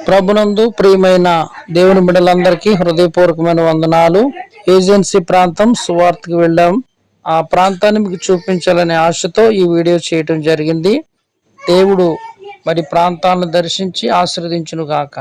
ప్రభునందు ప్రియమైన దేవుని బిడ్డలందరికీ హృదయపూర్వకమైన వందనాలు. ఏజెన్సీ ప్రాంతం సువార్తకు వెళ్ళాం. ఆ ప్రాంతాన్ని మీకు చూపించాలనే ఆశతో ఈ వీడియో చేయటం జరిగింది. దేవుడు మరి ప్రాంతాలను దర్శించి ఆశీర్వదించును గాక.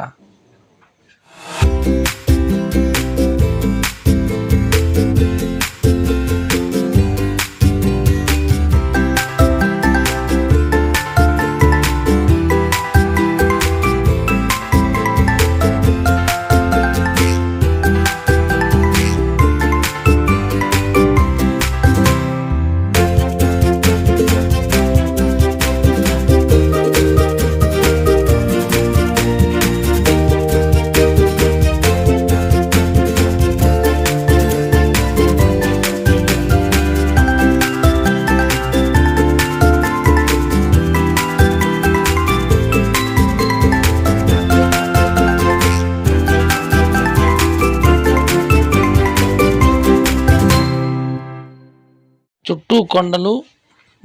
చుట్టూ కొండలు,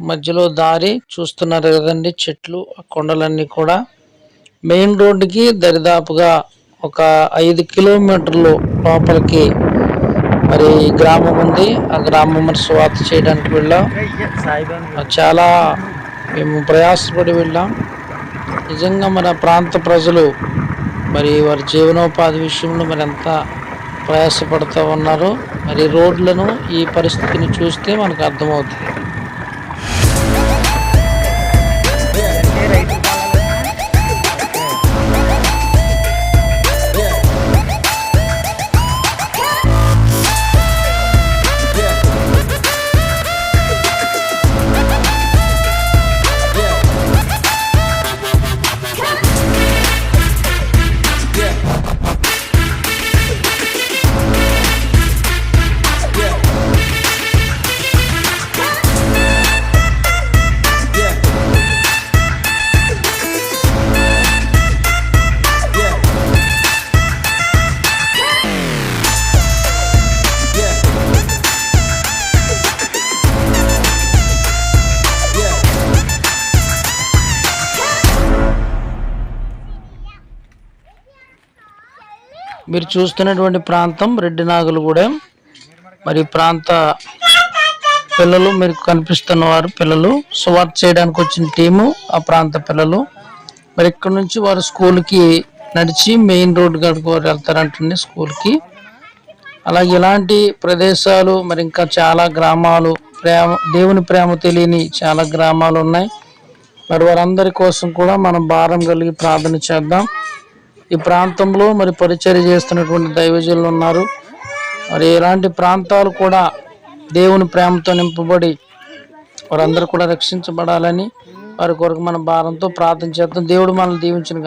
మధ్యలో దారి చూస్తున్నారు కదండి. చెట్లు, ఆ కొండలన్నీ కూడా మెయిన్ రోడ్డుకి దరిదాపుగా ఒక 5 కిలోమీటర్లు లోపలికి మరి గ్రామం ఉంది. ఆ గ్రామం మరి స్వార్థ చేయడానికి వెళ్ళాం. చాలా మేము ప్రయాసపడి వెళ్ళాం. నిజంగా మన ప్రాంత ప్రజలు మరి వారి జీవనోపాధి విషయంలో మరి ఎంత ప్రయాసపడుతూ ఉన్నారు. మరి రోడ్లను ఈ పరిస్థితిని చూస్తే మనకు అర్థమవుతుంది. మీరు చూస్తున్నటువంటి ప్రాంతం రెడ్డినాగులగూడెం. మరి ప్రాంత పిల్లలు మీరు కనిపిస్తున్న వారు పిల్లలు సువార్త చేయడానికి వచ్చిన టీము, ఆ ప్రాంత పిల్లలు. మరి ఇక్కడ నుంచి వారు స్కూల్కి నడిచి మెయిన్ రోడ్ గడుపు వెళ్తారంటండి స్కూల్కి. అలాగే ఇలాంటి ప్రదేశాలు మరి ఇంకా చాలా గ్రామాలు, దేవుని ప్రేమ తెలియని చాలా గ్రామాలు ఉన్నాయి. మరి వారందరి కోసం కూడా మనం భారం కలిగి ప్రార్థన చేద్దాం. ఈ ప్రాంతంలో మరి పరిచర్య చేస్తున్నటువంటి దైవజనులు ఉన్నారు. మరి ఇలాంటి ప్రాంతాలు కూడా దేవుని ప్రేమతో నింపబడి వారందరూ కూడా రక్షించబడాలని వారి కొరకు మన భారంతో ప్రార్థన చేద్దాం. దేవుడు మనల్ని దీవించును గాక.